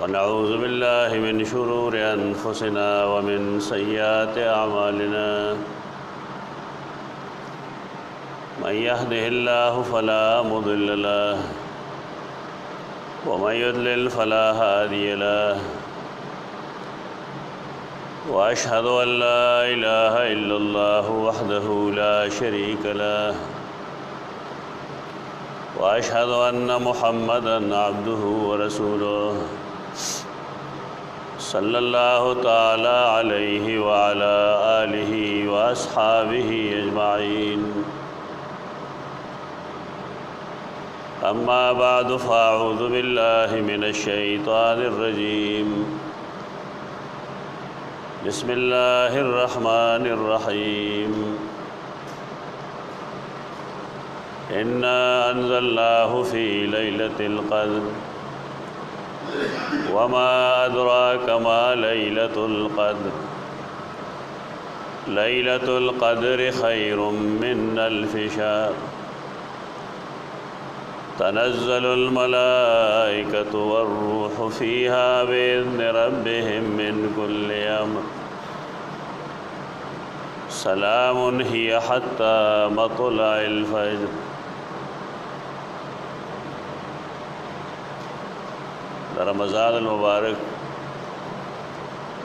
ونعوذ بالله من شرور أنفسنا ومن سيئات أعمالنا من يهده الله فلا مضل له ومن يضلل فلا هادي له وأشهد أن لا إله إلا الله وحده لا شريك له وأشهد أن محمدًا عبده ورسوله صلى الله تعالى عليه وعلى آله وأصحابه أجمعين أما بعد فأعوذ بالله من الشيطان الرجيم بسم الله الرحمن الرحيم إنا أنزلناه في ليلة القدر وما أدراك ما ليلة القدر ليلة القدر خير من ألف شهر تنزل الملائكة والروح فيها بإذن ربهم من كل أمر سلام هي حتى مطلع الفجر. رمضان المبارک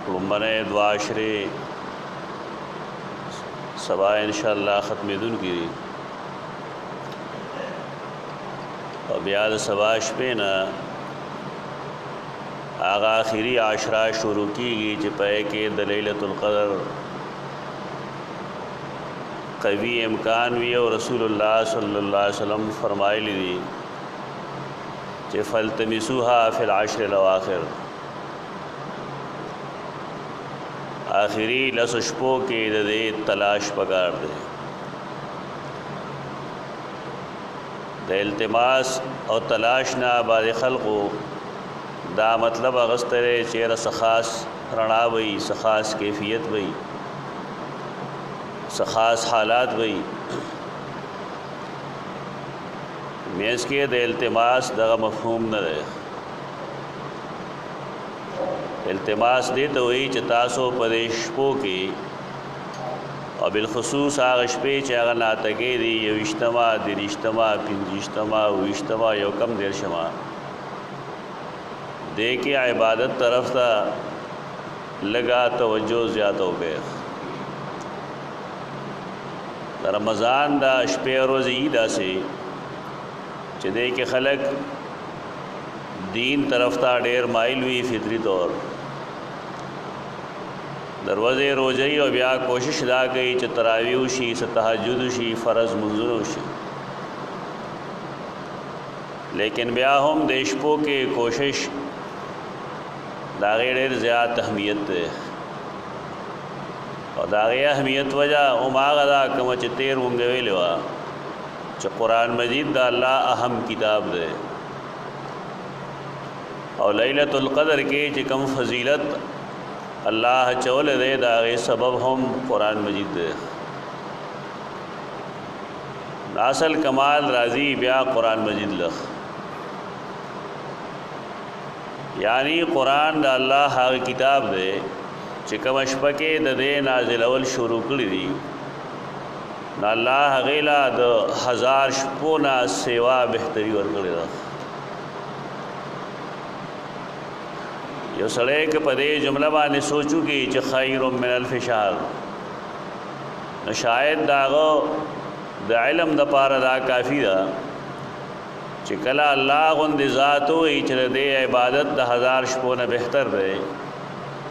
لومبنه دعا عشرې سبا انشاءاللہ ختمېدونکي دي او بیا د سبا شپې نه هغه آخري عشره شروع کېږي چې په کې د لیلة القدر قوي امکان وي او رسول الله صلی الله علیه وسلم فرمایلی دي چې فلتمسوها فی العشر الاواخر آخری لس شپو کې د دې تلاش پکار دی د التماس او تلاش نه بعض خلقو دا مطلب اغستره چې رس خاص رڼا وي خاص کیفیت وي خاص حالات وي میز کې د التماس دغه مفهوم نه دی التماس دې ته وایي چې تاسو په دې شپو کې او بالخصوص هغه شپې چې هغه ناتګې دي یو اجتماع د اجتماع پنځه اجتماع او اجتماع یو کم دیر شمه دې کې عبادت طرف ته لگا توجه زیاته وکړي رمضان دا شپې ورځې داسې چې دې کې خلق دین طرف ته ډېر مایل وي فطری طور دروازه روزي او بیا کوشش دا کوي چې تراویح شي تهجد شي فرض منځونه شي لیکن بیا هم د شپو کې کوشش دا ډېر زیات اهمیت ده او دا اهمیت وجہ او ماغه دا کوم چې تیر مونږ ویلو چې قرآن مجید دا الله اهم کتاب ده او لیلۃ القدر کې چې کوم فضیلت الله چول ده دا غي سبب هم قرآن مجید ده اصل کمال راضی بیا قرآن مجید لخ یعنی قرآن دا الله هغه کتاب ده چې کوم شپه کې د دې نازل اول شروع کړی دي نو الله غیلا د هزار شپونه سیوا بهتري ورکړي دا یو سړی کې په دې جمله باندې سوچو کې چې خیر من الف شهر نو شاید داغه د علم د پاره دا کافی ده چې کله الله غوند ذات وي چې دې عبادت د هزار شپونه بهتر ده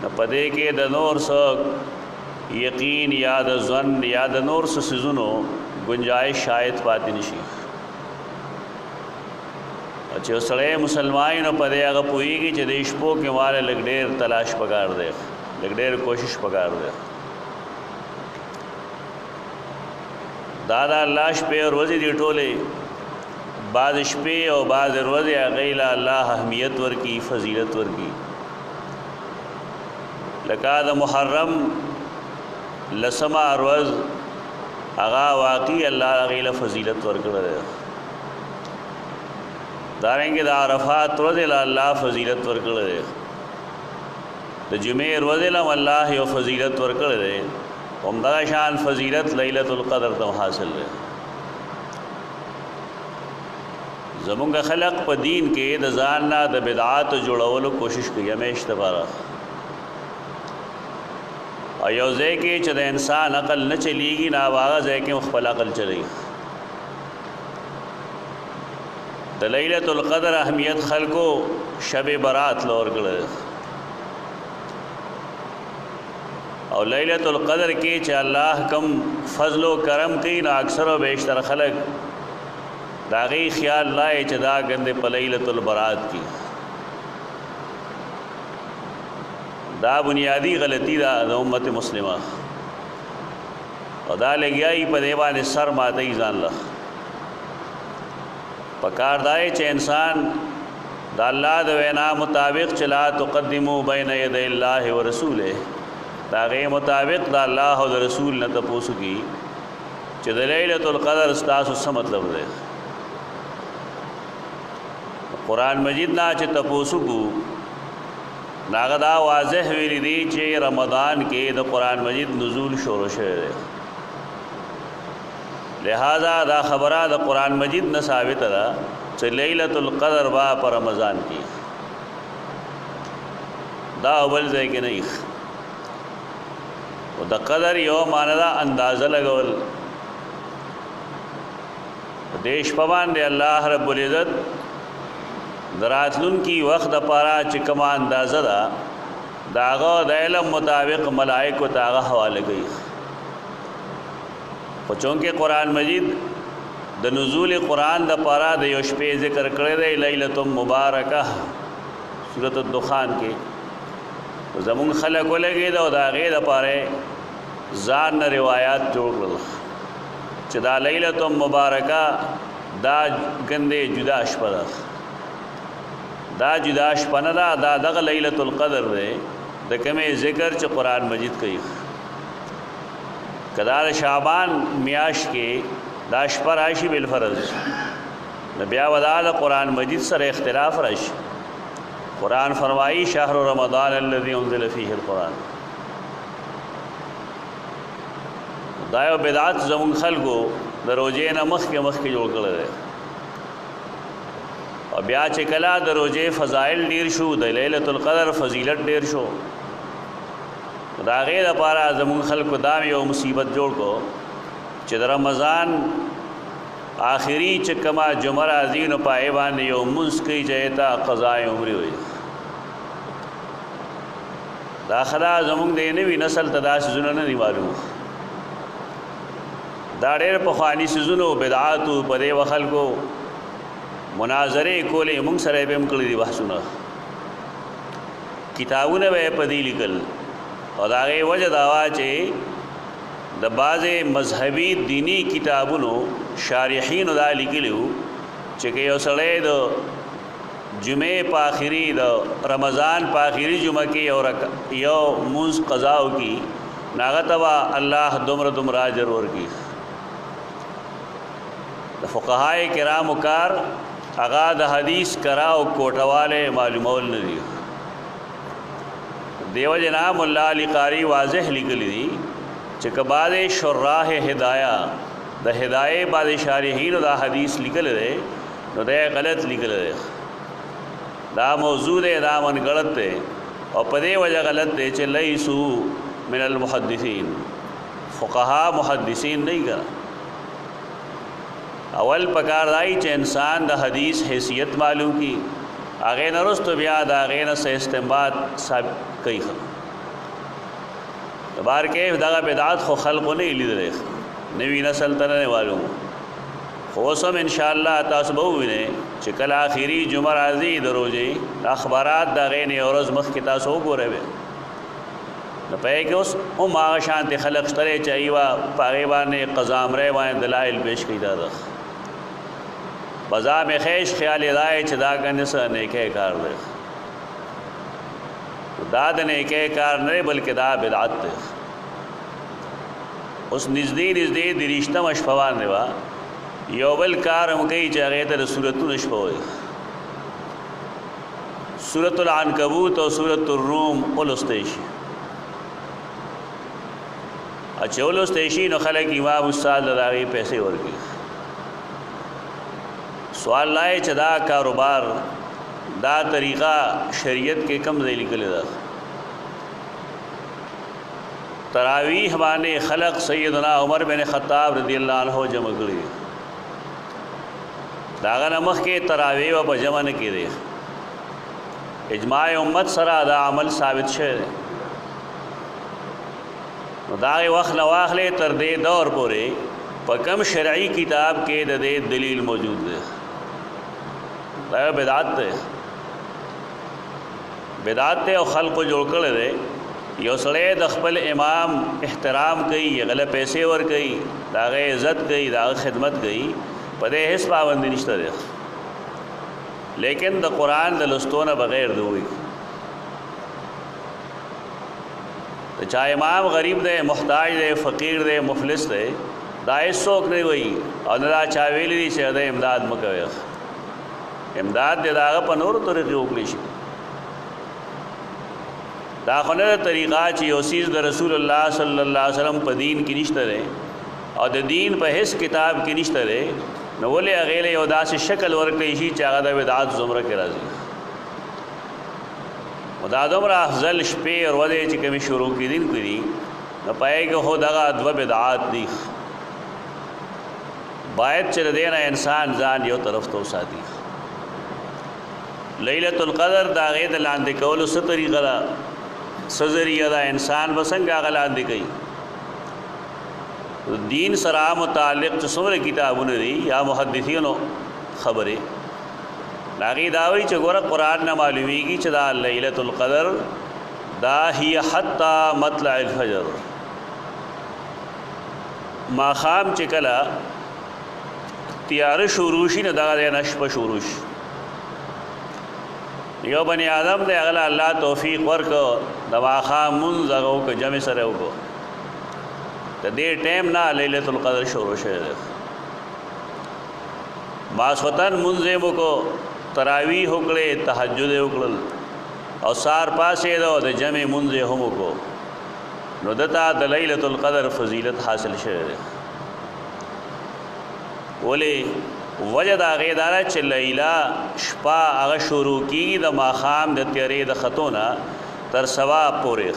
نو پدې کې د نور څو یقین یا د ظن یا د نور څه سيزونو گنجائش شاید پاتې نشي چې سړی مسلمانانو په دې هغه پوېږي چې د شپو کې مال لګ ډېر تلاش پکار دی لګ ډېر کوشش پکار دی دا الله شپې او ورځې دی ټوله بعض شپې او بعض ورځې هغه الله اهمیت ورکی فضیلت ورکی لکه د محرم لسما روز اغا واقعی الله غیله فضیلت ورکړه دارنګه د عرفات ورځ له الله فضیلت ورکړي دی د جمعې ورځ له الله یو فضیلت ورکړي دی همدا شان فضیلت لیلۃ القدر ته حاصل دی زمونږ خلق په دین کې د ځان نه د بدعات جوړولو کوشش کوي همیشه لپاره او یو ځای کې چې د انسان عقل نه چلیږي نه هغه ځای کې خپل عقل چلی د لیلۃ القدر اهمیت خلکو شب برات لور کړل او لیلۃ القدر کې چې الله کم فضل و کرم کوي نو اکثر او بیشتر خلک داغي خیال لای چې دا غندې په لیلۃ البرات کې دا بنیادی غلطی دا د امت مسلمه او دا لګیای په دیوان سر ماته ځان له پکار دای چې انسان د الله د وینا مطابق چلا تقدمو بین یدی الله ورسوله دا غي مطابق د الله او د رسول نه تاسو کی چې د لیلۃ القدر تاسو څه مطلب دی قرآن مجید نا چې تاسو کو ناغدا واضح ویلی دی چې رمضان کې د قرآن مجید نزول شروع شوه دی لہذا دا خبره د قرآن مجید نه ثابت ده چې لیلۃ القدر با پر رمضان کې دا اول ځای کې نه او د قدر یو معنی دا اندازه لګول دیش پوان دی الله رب العزت دراتلون کی وخت د پارا چې کما اندازه دا داغه د علم مطابق ملائکه تاغه حواله کوي په چونکه قرآن مجید د نزول قرآن د پارا د یو شپې ذکر کړی دی لیلۃ مبارکه سورۃ الدخان کې زمون خلق ولګي دا د هغه د پاره ځان روایت جوړ کړل چې دا لیلۃ مبارکه دا ګندې جدا شپه دا جدا شپه نه دا دغه لیلۃ القدر دی د کومه ذکر چې قرآن مجید کوي کدا شعبان میاش کې دا شپه راشي بالفرض نبي ودال قرآن مجید سره اختلاف راشي قرآن فرمائی شهر رمضان الذي انزل فيه القرآن دا یو بدعت زمون خلکو د روزې نه مخکې جوړ کړل دی او بیا چې کله د روزې فضائل ډیر شو د لیلۃ القدر فضیلت ډیر شو دا غیر لپاره زمون خلکو دا یو مصیبت جوړ کو چې د رمضان آخری چې کما جمعه راځي نو پای باندې یو مسکی جهتا قضا عمر وي دا خلا زمونږ د نوې نسل تداس زونه نه معلوم دا ډېر په خواني سيزونو بدعات په دې وخل کو مناظره کولې موږ سره به هم کړی دي بحثونه کتابونه به په دې لیکل او دا غي وجه دا وا چې د بعضه مذهبي دینی کتابونو شارحین دا لیکلو چې یو سړی د جمعه په اخري د رمضان په اخري جمعه کې یو موز قضاو کی ناغتوا الله دومره اجر ورکی د فقهای کرام کار اغا د حدیث کرا او کوټواله معلومول نه دي دیو جنا مولا علی قاری واضح لیکلی دي چې کباده شراح هدایا د هدايه بعد شارحین دا حدیث لیکل دي نو دا غلط لیکل دي دا موضوع ده دا من غلط ده او په دې وجه غلط ده چې لیسو من المحدثین فقها محدثین نه ګره اول پکار دای چې انسان د حدیث حیثیت معلوم کی اغه نرستو بیا دا اغه نه استنباط صاحب کوي بار کې دا بدعت خو خلق نه لیدل نوی نسل ته نه معلوم خو سم ان شاء الله تاسو به وینئ چې کله اخیری جمعه راځي د روزې اخبارات دا غې نه اورز مخ کې تاسو وګورئ نو پای کې اوس هم هغه شانت خلق ستره چایوا پاغه باندې قزامره باندې دلایل پیش کړي دا بازا میں خیش خیال رائے چدا کرنے سے نیکے کار دے داد نیکے کار نہیں بلکہ دا بدعت دے اس نزدی درشتہ مشفوان دے یو بل کار ہم کئی چاہے تے صورتو نشفوئے سورۃ العنکبوت او سورۃ الروم ولستیشي اچھا ولستیشي نو خلک امام استاد لداغي پیسې ورکړي. سوال لای چې دا کاروبار دا طریقہ شریعت کې کم ځای لیکل ده. تراویح باندې خلق سیدنا عمر بن خطاب رضی الله عنه جمع کړي. داغه نمخ کې تراویح په جمع نه کړي. اجماع امت سره دا عمل ثابت شوی. دا وخت نو واخلې تر دې دور پورې په کم شرعي کتاب کې د دې دلیل موجود دی. دا بدعت ده او خلق جوړ کړي دي. یو سړی د خپل امام احترام کوي، غله پیسې ور کوي، داغه عزت کوي، داغه خدمت کوي، په دې هیڅ پابندي نشته ده. لیکن د قرآن د لستونه بغیر دوی چا امام غریب دی، محتاج دی، فقیر دی، مفلس دی، دا هیڅوک نه وي او نه دا چا ویلی دي چې د امداد مکوي. امداد دې داغه په نورو طریقې وکړي شي. دا خو نه طریقه چې یو څیز د رسول الله صلی الله علیه وسلم په دین کې نشته دی او د دین په هیڅ کتاب کې نشته دی، نو ولې هغې له یو داسې شکل ورکړی شي چې هغه د بدعت زمره کې راځي. دا دومره افضل شپې او ورځې چې کومې شروع کېدین کړي نو په هغې کې خو دغه دوه بدعات دي. باید چې د دې نه انسان ځان یو طرف ته وساتي. لیلۃ القدر د هغې د لاندې کولو څه طریقه ده، څه ذریعه ده، انسان به څنګه هغه لاندې کوي. دین سره متعلق چې څومره کتابونه دي یا محدثینو خبرې هغې دا وایي چې ګوره قرآن نه معلومیږي چې دا لیلۃ القدر دا هي حتی مطلع الفجر. ماښام چې کله تیاره شروع شي نو دغه ځای نه شپه شروع شي. یو بني آدم دی هغه له الله توفیق ورکړو د ماښام مونځ هغه وکړو، جمع سره وکړو، د دې ټایم نه لیلۃ القدر شروع شوی دی. ماسختن مونځ یې وکړو، تراویح وکړې، تهجد یې وکړل او سار پاسېدو د جمع مونځ یې هم وکړو، نو دته د لیلۃ القدر فضیلت حاصل شوی دی. ولې وجه د هغې دا ده چې لیله شپه هغه شروع کېږي د ماښام د تیارې د خطو نه تر سبا پورې.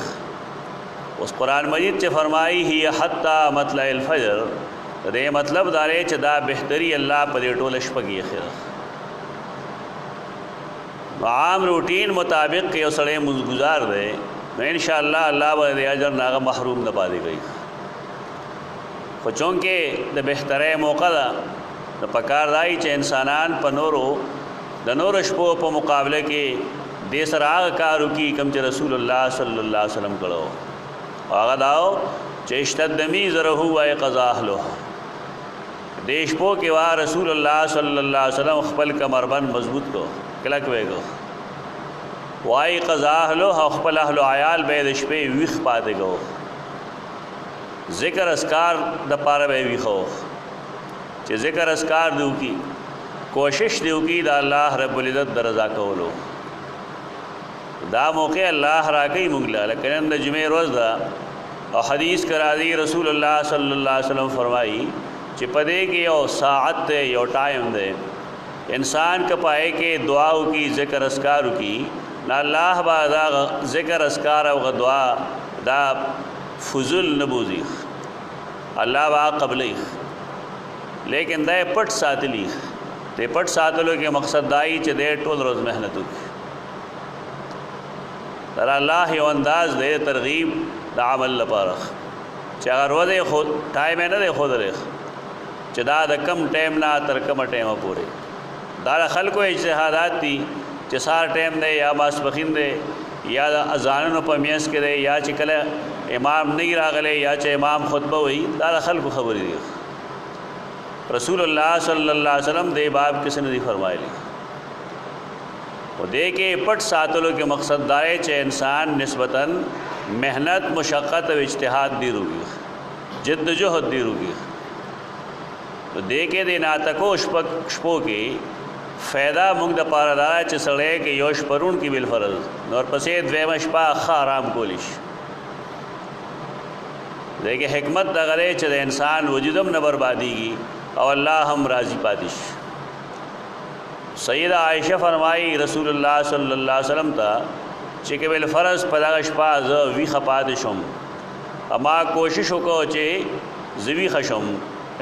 اوس قرآن مجید چې فرمایي هي حتی مطلع الفجر، د دې مطلب دا دی چې دا بهتري الله په دې ټوله شپه کې ایښې ده. عام روټین مطابق که یو سړی مونځګزار دی نو انشاءالله الله به د اجر نه هغه محروم نه پاتې کوي. خو چونکې د بهترۍ موقع ده نو پکار دی چې انسانان په د نورو شپو په مقابله کې دې سره هغه کار وکړي کوم چې رسول الله صلی الله علیه وسلم کړو. هغه دا و چې اشتد میزره وایقظ اهله. دې شپو کې وا رسول الله صلی الله علیه وسلم خپل کمربند مضبوط کو، کلک ویګو، وایقظ اهله، او خپل اهل و عیال به د شپې ویښ پاتې کو، ذکر اسکار د پاره به ویښو چې ذکر اسکار دیو کی کوشش دیو کی دا الله رب العزت د رضا کولو. دا موقع الله راکې مونږ له لکه نن د جمعې ورځ ده او حدیث کرا دی رسول الله صلی الله علیه وسلم فرمایي چې پدې کې یو ساعت دی، یو ټایم دی، انسان که پائے کې دعاو کی ذکر اسکارو کی نا اللہ با دا ذکر اسکار او دعا دا فضل نبوزی اللہ با قبلی، لیکن دا پٹ ساتلی دے پٹ ساتلو کے مقصد دائی چے دے ټول روز محنتو کی در اللہ یو انداز دے ترغیب دا عمل لپارخ چے اگر وہ دے خود ٹائم ہے نا دے خود رخ چے دا کم ٹائم نا تر کم ٹائم پورے دا خلقو اجتہادات دی چے سار ٹائم دے یا ماسپخین دے یا اذانونو په میانس کې دی یا چې کله امام نه راغلی یا چې امام خطبه وي دا خلکو خبرې دي. رسول الله صلی الله علیه وسلم دې باب کس نه دی فرمایلی او دې کې پټ ساتلو کې مقصد دا ہے چې انسان نسبتاً محنت مشقت او اجتهاد دی روږي، جد جهد دی روږي. تو دې کې د ناتکو شپو کې فائدہ مونږ د پاره دا چې سړی کې یو شپرون کې بل فرض نور پسې دویمه شپه ښه آرام کولی شي. دیکھیں حکمت دا غره چې د انسان وجودم نه بربادیږي او الله هم راضي پاتې شي. سیدہ عائشہ فرمائی رسول الله صلی الله علیه وسلم ته چې کې بل فرض په دغه شپه زه ویښه پاتې شم، اما کوشش وکړو چې زه ویښه شم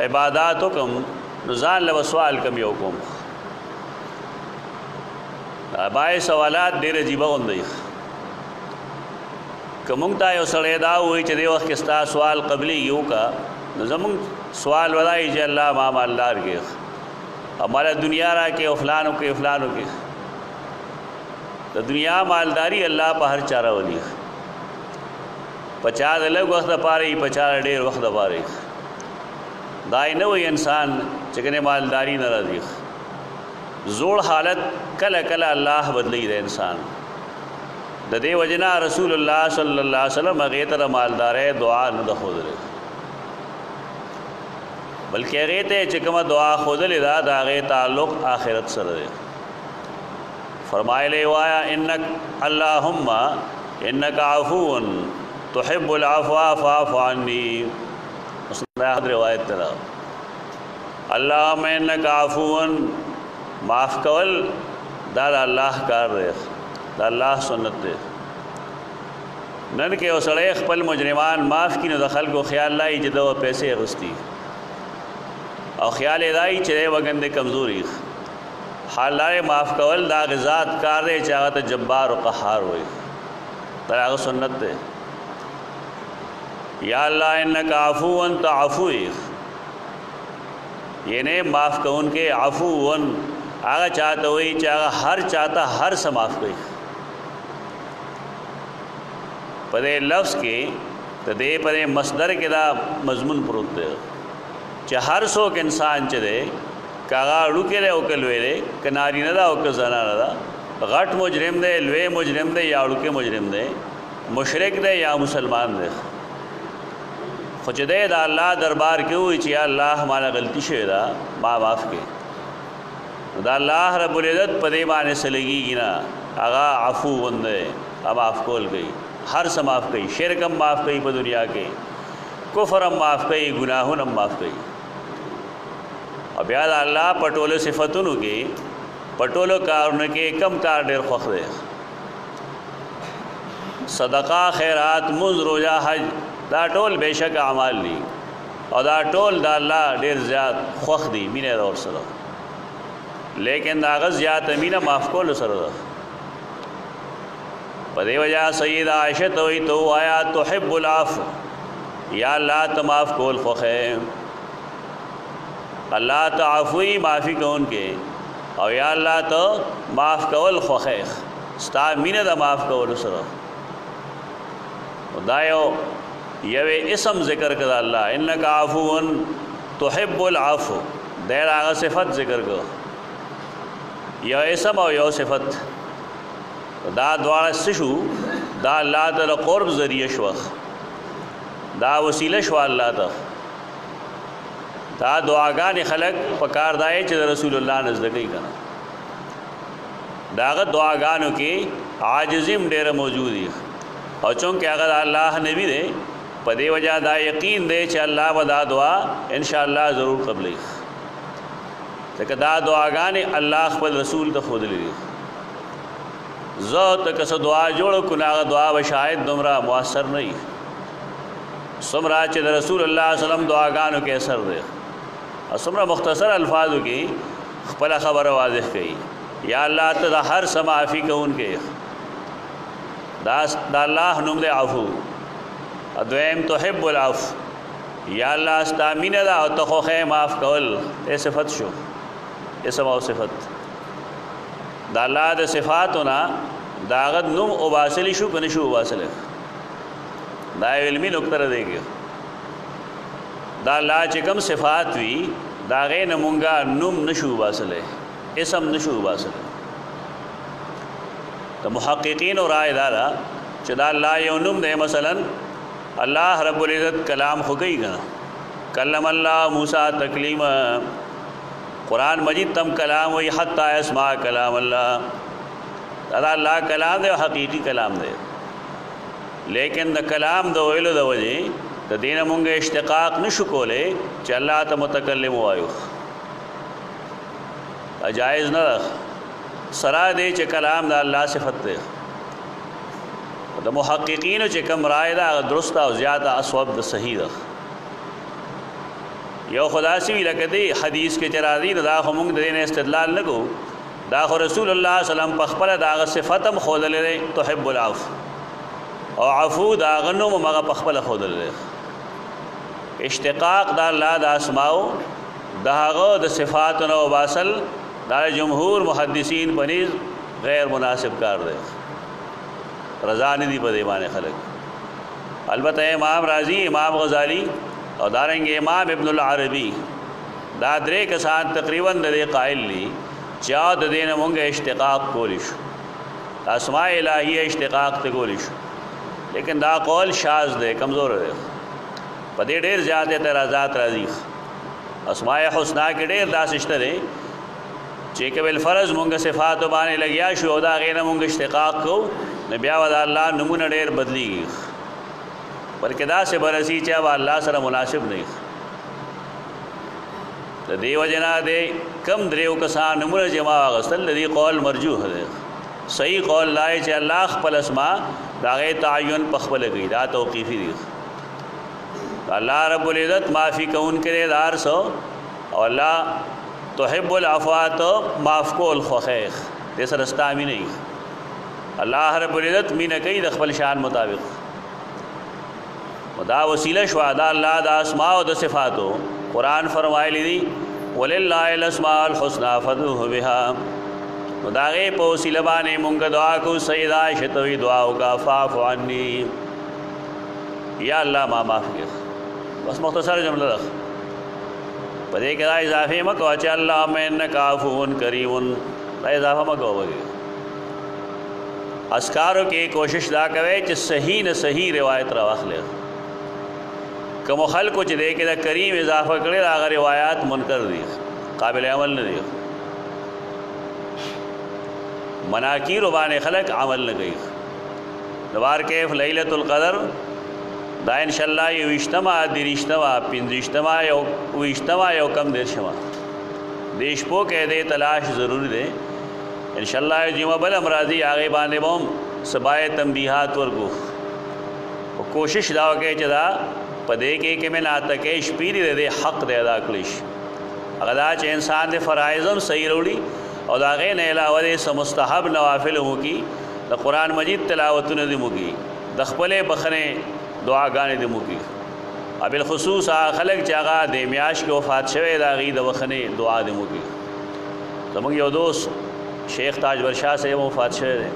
عبادات وکړم نو ځان له سوال کم یو کوم. بای سوالات ډېر عجیبه غوندي که مونږ ته یو سړی دا وایي چې دې وخت کې ستا سوال قبلي یو کا نو زمونږ سوال ودای چې الله ما مالدار کې ہمارا دنیا را کے افلانوں کے تو دنیا مالداری اللہ پہ ہر چارہ ولی پچا الگ وقت پا رہی پچا ډیر وقت پا رہی دائی نہ وہی انسان چکنے مالداری نہ رضی زوڑ حالت کل کل اللہ بدلی دے انسان دے وجنا رسول اللہ صلی اللہ علیہ وسلم اغیتر مالدار ہے دعا نہ خود رہے بلکہ اغیتے چکم دعا خود لدا دا اغی تعلق آخرت سر دے. فرمائے لے وایا انک اللہم انک عفون تحب العفو فاعف عنی. مسلم روایت ترا اللہم انک عفون معاف کول دا اللہ کار دے دا اللہ سنت دے. نن کے اسڑے خپل مجرمان معاف کی نو دخل کو خیال لائی جدو پیسے غستی او خیال دائی چرے وگند کمزوری حال دارے معاف کول دا غزات کار دے چاہتا جبار و قہار ہوئی تراغ سنت دے. یا اللہ انکا عفو انتا عفوئی یہ نے معاف کون کے عفو ان آگا چاہتا ہوئی چاہتا ہر چاہتا ہر سا معاف گئی پدے لفظ کے دے پدے مصدر کے دا مضمون پروت دے چې هر څوک انسان چې دی کاغه اړوکې دی او که لوی دی که نارینه ده او که زنانه ده غټ مجرم دی لوی مجرم دی یا اړوکې مجرم دی مشرک دی یا مسلمان دی خو چې دی د الله دربار کې وایي چې یا الله ماله غلطي شوې ده ما معاف کړې د الله رب العزت په دې باندې څه لګېږي نه هغه عفو دی معاف کول کوي هر څه معاف کوي شرک هم معاف کوي په دنیا کې کفر هم معاف کوي ګناهونه هم معاف کوي. او بیا د الله پټولو صفتونو کې پټولو کارونه کې کم کار ډېر خوښ دی صدقه خیرات منځ روژه حج دا ټول بېشک اعمال دي او دا ټول د الله ډېر زیات خوښ دي مینه ده ورسره لیکن د هغه زیاته مینه معاف کولو سره ده. په دې وجه سید عائشہ ته وایي تو آیا تحب العفو یا اللہ تو معاف کول خوخے اللہ تو عفوی معافی کون کے او یا اللہ تو معاف کول خوخے ستا مینہ دا معاف کول سر دایو یو اسم ذکر کر اللہ انکا عفون تحب العفو دیر آغا صفت ذکر کر یو اسم او یو صفت دا دوارا سشو دا اللہ تعالی قرب ذریعہ شوخ دا وسیله شو الله ته دا دعاګانې خلق پکار دای چې رسول الله نزدګي کنه داغه دعاګانو کې عاجزیم ډېر موجود دي او چونکه هغه الله نبی دی په دې وجہ دا یقین دی چې الله ودا دعا ان شاء الله ضرور قبلې ځکه دا دعاګانې الله خپل رسول ته خود لري زه ته کس دعا جوړ کو نه دعا و شاید دومره موثر نه وي سمرا چې د رسول الله صلی الله علیه وسلم دعاګانو کې اثر دی او سمرا مختصر الفاظو کې خپل خبره واضح کړي یا الله ته هر سمافي کون کې دا الله نوم دی عفو ادویم تحب العفو یا الله استامینه دا او ته خو معاف کول ای صفت شو اسم او صفت دا الله د صفاتونه داغت نوم او باسلی شو کنه شو باسله دا علمی نکتر دے گی دا اللہ چکم صفات وی دا غین مونگا نم نشو باسلے اسم نشو باسلے دا محققین و رائے دارا چدا اللہ یو نم دے مثلا اللہ رب العزت کلام خو گئی گنا کلم اللہ موسیٰ تکلیم قرآن مجید تم کلام وی حتی اسمع کلام اللہ، دا اللہ کلام دے حقیقی کلام دے، لیکن دا کلام دا ویلو دا وجہ دا دین مونږ اشتقاق نشو کولے چې اللہ تا متکلم وایو، جائز نہ سرا دے چې کلام دا اللہ صفت دے. دا محققینو چې کم رائے دا درست او زیادہ اصوب دا صحیح دا یو خدا سی وی لکه دی حدیث کې چرازی دا خو مونږ د دین استدلال نکو، دا خو رسول الله صلی الله علیه وسلم په خپل دا صفتم خودلې تحب العفو او عفو دا غنو مغه په خپل خودلې. اشتقاق دا الله د اسماء دا هغه د صفاتونو وباسل دا جمهور محدثین پنیز غیر مناسب کار دی، رضا نه دی په دې باندې خلک. البته امام رازی، امام غزالی او دارنګ امام ابن العربی دا درې کسان تقریبا د دې قائل دي چې د دین مونږه اشتقاق کولی شو، اسماء الہیه اشتقاق ته کولی شو، لیکن دا قول شاذ دی، کمزور دی، په دې ډېر زیات اعتراضات راځي. اسماء حسنا کې ډېر داسې شته دی چې کبل فرض مونږه صفات باندې لګیا شو او دا غیر مونږه اشتقاق کو نو بیا ودا الله نمونه ډېر بدلیږي، بلکې دا سے برسی چې اب الله سره مناسب نه. د دې وجنا دې کم دریو کسان نمونه جما غسل دې قول مرجوح دی. صحیح قول لای چې الله خپل اسماء دا غي تعین په خپل کوي، دا توقیفي دی. الله رب العزت معافی کون کرے دار سو او الله تحب العفوات معاف کول خوخیخ دې سره استامی نه. الله رب العزت مینه کوي د خپل شان مطابق، دا وسیله شو دا الله د اسماء او د صفاتو. قرآن فرمایلی دی وللہ الاسماء الحسنى فادعوه بها، دا غي په وسیله باندې مونږ دعا کو. سیدہ شتوی دعا وکا فاعف عني، یا الله ما معاف کړه. بس مختصر جمله ده په دې کې دا اضافه مکو چې اللهم انک عفو کریم، دا اضافه مکو وګي. اسکارو کې کوشش دا کوي چې صحیح نه صحیح روایت را واخلي. کوم خلکو چې دې کې دا کریم اضافه کړي دا روایت منکر دي، قابل عمل نه دي. مناکیر باندې خلق عمل نه کوي. دوار کیف لیلۃ القدر دا ان شاء الله یو اجتماع درشتما پنځشتما یو اجتماع یو کم درشما دیش پو کې دې تلاش ضروری دی. ان شاء الله جمعه بل امراضی هغه باندې بوم سبای تنبیحات ورکو او کوشش دا وکړي چې دا پدې کې مې نه تکې شپېری دې حق دې ادا کړی. هغه دا چې انسان دې فرایضم صحیح وروړي او دا غي نه علاوه دې مستحب نوافل مو کی، د قرآن مجید تلاوتونه دې مو کی، د خپل بخنه دعاګانې دې مو کی. ابل خصوص خلق چې هغه د میاش کې وفات شوی دا غي د وخنه دعا دې مو کی. زموږ یو دوست شیخ تاجور شاہ سے وفات شوی دی،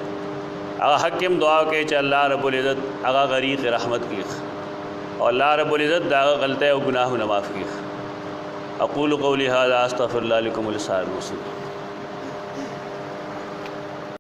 هغه حکم دعا کوي چې الله رب العزت هغه غریق رحمت کی او الله رب العزت دا غلطه او گناهونه معاف کی. اقول قولی هذا استغفر الله لكم ولسائر المسلمين.